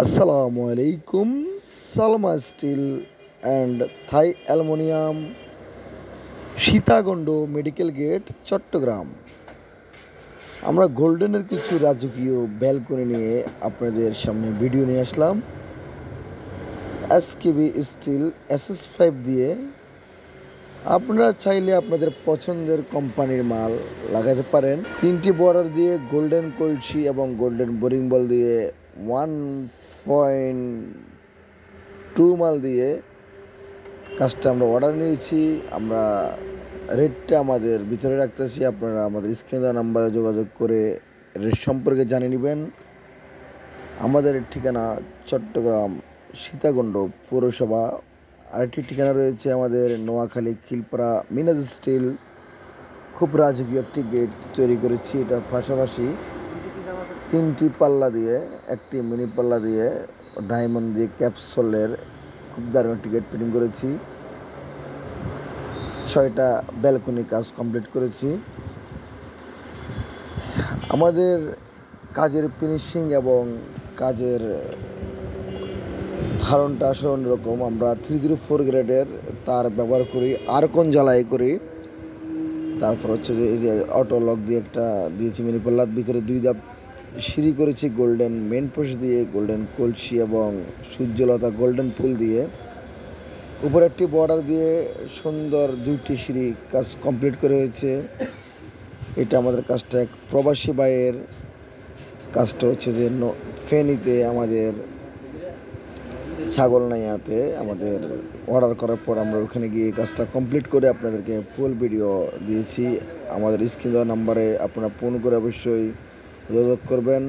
আসসালামু আলাইকুম। Salma steel and Thai aluminium, Sitakunda medical gate, Chattogram. আমরা গোল্ডেনের কিছু রাজকীয় ব্যালকনি নিয়ে আপনাদের সামনে ভিডিও নিয়ে আসলাম। এসকেবি স্টিল SS5 দিয়ে আপনারা চাইলে আপনাদের পছন্দের কোম্পানির মাল লাগাতে পারেন। 3টি বর্ডার দিয়ে গোল্ডেন কলসি এবং গোল্ডেন বোরিং বল দিয়ে 1.2 মাল দিয়ে কাজটা আমরা অর্ডার নিয়েছি। আমরা রেটটা আমাদের ভিতরে রাখতেছি, আপনারা আমাদের স্ক্রিনে দেওয়া নাম্বারে যোগাযোগ করে রেট সম্পর্কে জানিয়ে নেবেন। আমাদের ঠিকানা চট্টগ্রাম সীতাকুণ্ড পৌরসভা। আরেকটি ঠিকানা রয়েছে আমাদের নোয়াখালী খিলপাড়া মিনাজ স্টিল। খুব রাজকীয় একটি গেট তৈরি করেছি। এটার পাশাপাশি 3টি পাল্লা দিয়ে, একটি মিনি পাল্লা দিয়ে, ডায়মন্ড দিয়ে ক্যাপসুলের খুব দারুণ একটি গেট ফিটিং করেছি। 6টা ব্যালকনি কাজ কমপ্লিট করেছি। আমাদের কাজের ফিনিশিং এবং কাজের ধারণটা আসলে অন্যরকম। আমরা 304 গ্রেডের তার ব্যবহার করি, আর্কন জ্বালাই করি। তারপর হচ্ছে যে এই যে অটো লক দিয়ে একটা দিয়েছি মিনি পাল্লার ভিতরে 2 ধাপ সিঁড়ি করেছি গোল্ডেন মেন পোস্ট দিয়ে, গোল্ডেন কলসি এবং সূর্যলতা গোল্ডেন ফুল দিয়ে। উপরে একটি বর্ডার দিয়ে সুন্দর 2টি সিঁড়ি কাজ কমপ্লিট করে হয়েছে। এটা আমাদের কাজটা এক প্রবাসী ভাইয়ের কাজটা হচ্ছে যে ফেনীতে আমাদের ছাগলনাইয়াতে আমাদের অর্ডার করার পর আমরা ওখানে গিয়ে কাজটা কমপ্লিট করে আপনাদেরকে ফুল ভিডিও দিয়েছি। আমাদের স্ক্রিন দেওয়া নাম্বারে আপনারা ফোন করে অবশ্যই যোগাযোগ করবেন।